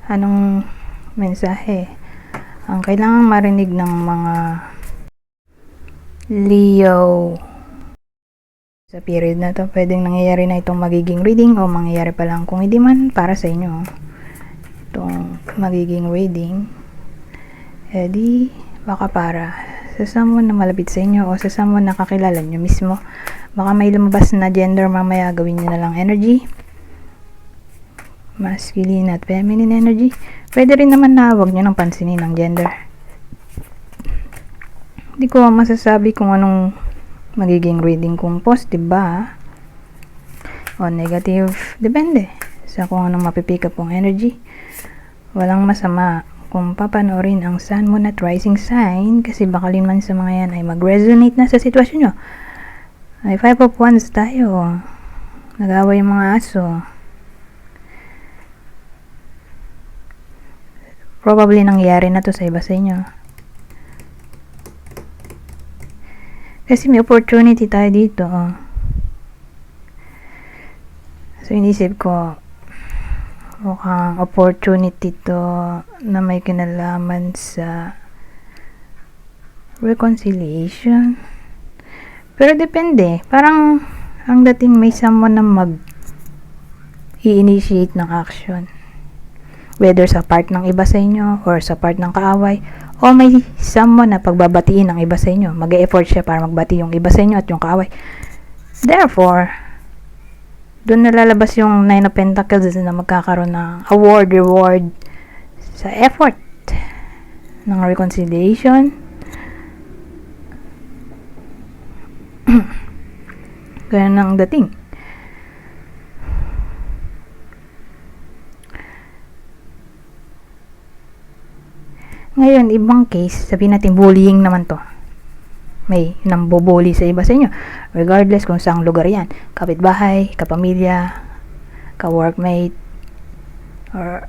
Anong mensahe ang kailangang marinig ng mga Leo sa period na to? Pwedeng nangyayari na itong magiging reading o mangyayari pa lang. Kung hindi man, para sa inyo itong magiging reading, di baka para sa someone na malapit sa inyo o sa someone na kakilala nyo mismo. Baka may lumabas na gender mamaya, gawin nyo na lang energy, masculine at feminine energy. Pwede rin naman na huwag nyo nang pansinin ang gender. Hindi ko masasabi kung anong magiging reading, kung positive ba o negative. Depende sa kung anong mapipick up ang energy. Walang masama kung papanoorin ang Sun, Moon at Rising sign, kasi baka man sa mga yan ay mag-resonate na sa sitwasyon nyo. Ay 5 of Wands tayo. Nag-away yung mga aso. Probably nangyari na to sa iba sa inyo. Kasi may opportunity tayo dito. So inisip ko, mukhang opportunity to na may kinalaman sa reconciliation. Pero depende. Parang ang dating may someone na i-initiate ng action. Whether sa part ng iba sa inyo or sa part ng kaaway, o may someone na pagbabatiin ng iba sa inyo. Mag-e-effort siya para magbati yung iba sa inyo at yung kaaway. Therefore, doon nalalabas yung 9 of Pentacles na magkakaroon ng award, reward sa effort ng reconciliation. Ganyan ang dating. Ngayon, ibang case, sabihin natin bullying naman to. May nambubully sa iba sa inyo. Regardless kung saang lugar yan. Kapitbahay, kapamilya, ka-workmate, or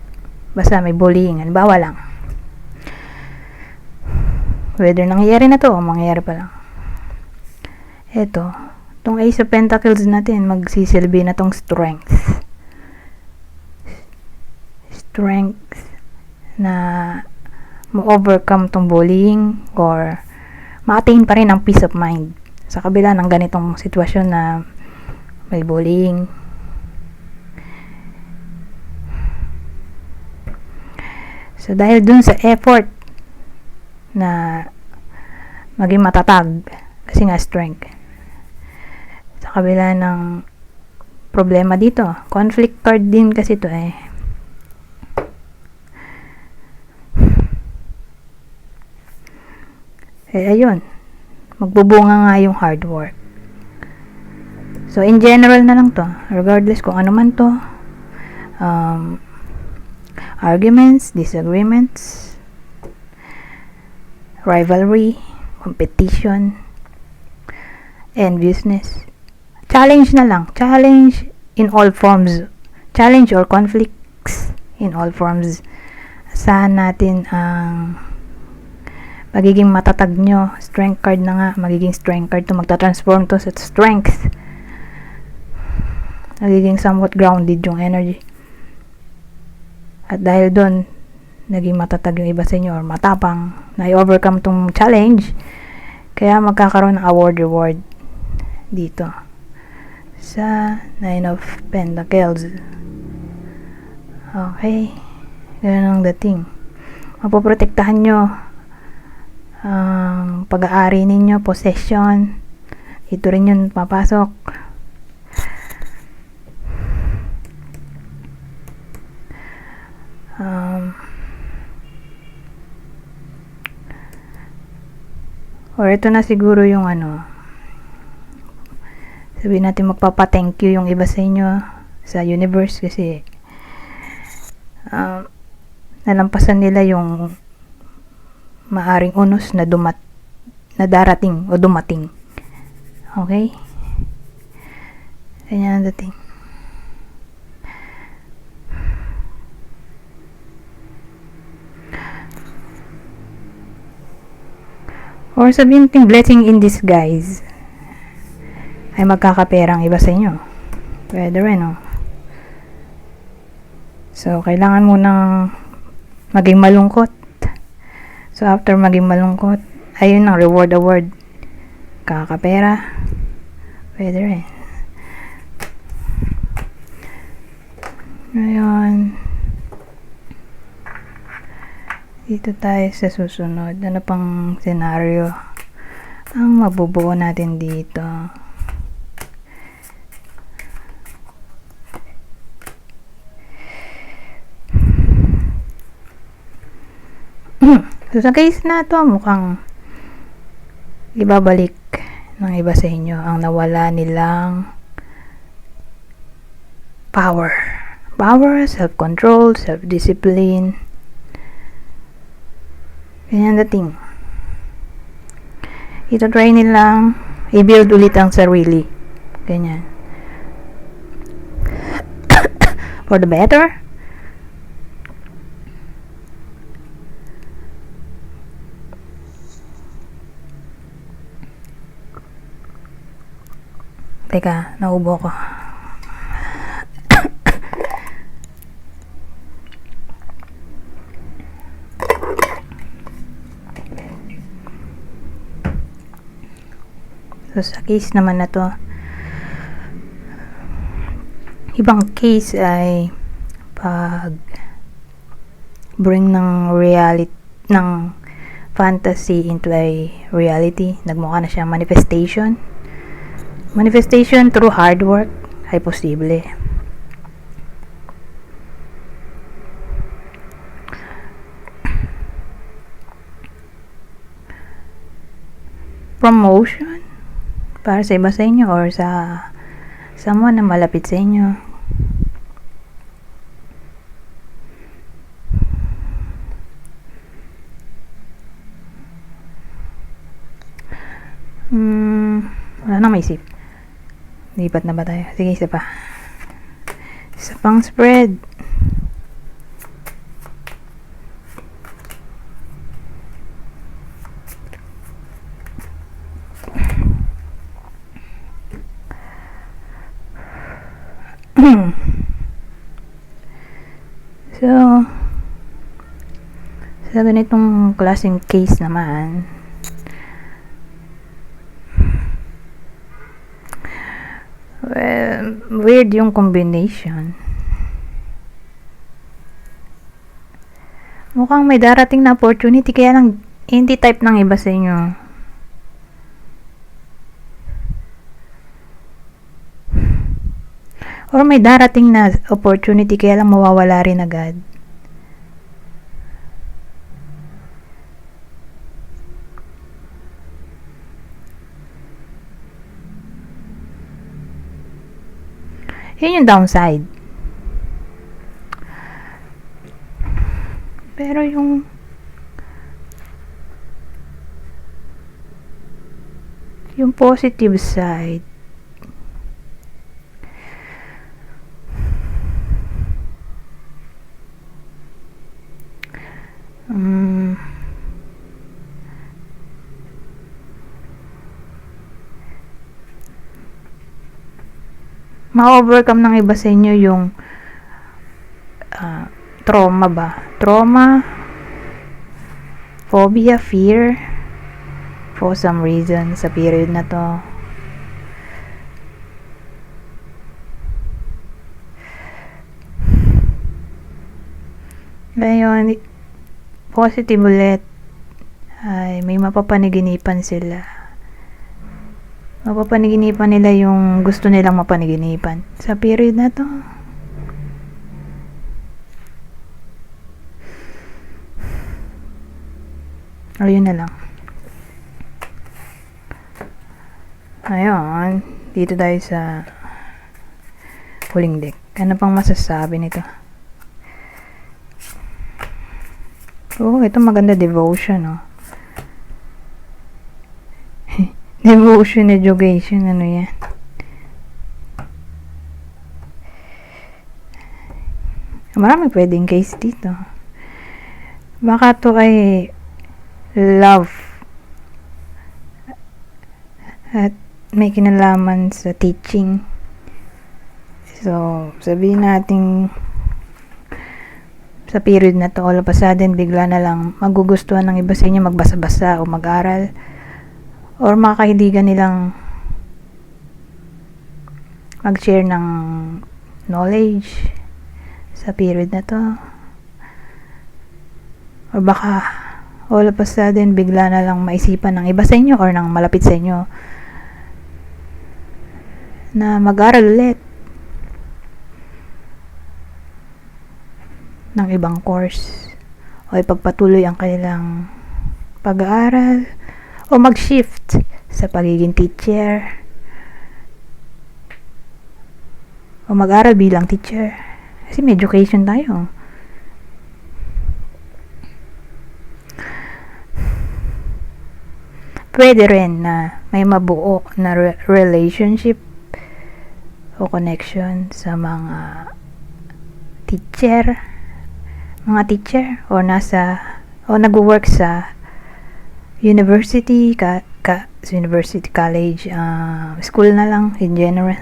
basta may bullying. Halimbawa lang. Whether nangyayari na to o mangyayari pa lang. Eto, itong Ace of Pentacles natin, magsisilbi na tong strength. Strength na ma-overcome tong bullying or ma-attain pa rin ang peace of mind sa kabila ng ganitong sitwasyon na may bullying. So dahil dun sa effort na maging matatag, kasi nga strength, sa kabila ng problema dito, conflict card din kasi to ayun, magbubunga nga yung hard work. So in general na lang to, regardless kung ano man to, arguments, disagreements, rivalry, competition, enviousness, challenge na lang, challenge in all forms, challenge or conflicts in all forms. Asahan natin ang magiging matatag nyo. Strength card na nga, magiging strength card to, magta-transform to sa strength. Magiging somewhat grounded yung energy. At dahil doon, naging matatag yung iba sa inyo or matapang na i-overcome tong challenge, kaya magkakaroon ng award reward dito sa 9 of Pentacles. Okay, ganun ang dating. Mapoprotektahan nyo ang pag-aari ninyo, possession. Ito rin yun papasok. Or ito na siguro yung sabihin natin magpapa-thank you yung iba sa inyo sa universe, kasi nalampasan nila yung maaring unos na darating o dumating. Okay? Ganyan ang dating. Or sabihin natin blessing in disguise ay magkakaperang iba sa inyo. Pwede rin, So, kailangan mo nang maging malungkot. So, after maging malungkot, ayun ang reward award. Kakapera. Pwede rin. Ngayon, dito tayo sa susunod. Ano pang senaryo ang mabubuo natin dito? So, sa case na to, mukhang ibabalik ng iba sa inyo ang nawala nilang power. Power, self-control, self-discipline. Ganyan dating. Ito try nilang i-build ulit ang sarili. Ganyan. For the better. Teka, naubo ko. So, sa case naman na to, ibang case ay pag bring ng reality, ng fantasy into a reality. Nagmukha na siya manifestation. Manifestation through hard work ay posible. Promotion para sa iba sa inyo or sa someone na malapit sa inyo. Wala nang maisip. Lipat na ba tayo? Sige, isa pa. Isa pang spread. So, sa ganitong klaseng case naman, well, weird yung combination. Mukhang may darating na opportunity, kaya lang hindi type ng iba sa inyo. Or may darating na opportunity, kaya lang mawawala rin agad. Yun yung downside. Pero yung positive side, ma-overcome ng iba sa inyo yung trauma ba? Trauma, phobia, fear, for some reason sa period na to. Ngayon, positive ulit, ay may mapapaniginipan sila. Mapapaniginipan nila yung gusto nilang mapaniginipan sa period na to. Ayun na lang. Ayun, dito tayo sa huling deck. Ano pang masasabi nito? Oh, ito maganda, devotion, oh. Devotion, education, ano yan? Maraming pwedeng case dito. Baka to ay love at may kinalaman sa teaching. So, sabihin natin sa period na to, all of a sudden, bigla na lang magugustuhan ng iba sa inyo magbasa-basa o mag-aral, or mga kaibigan nilang mag-share ng knowledge sa period na to. Or baka all of a sudden bigla na lang maisipan ng iba sa inyo or ng malapit sa inyo na mag-aral ulit ng ibang course o ipagpatuloy ang kanilang pag-aaral o mag-shift sa pagiging teacher o mag-aral bilang teacher kasi may education tayo. Pwede rin na may mabuo na relationship o connection sa mga teacher o nagwo-work sa university, university, college, school na lang in general.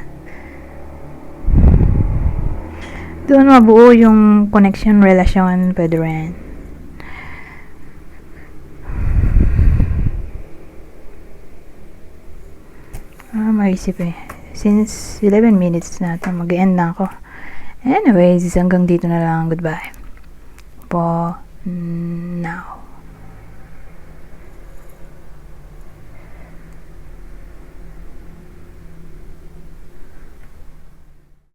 Doon mabuo yung connection, relasyon, pwede rin. Maisip since 11 minutes na ito, mag-end na ako. Anyways, hanggang dito na lang. Goodbye for now.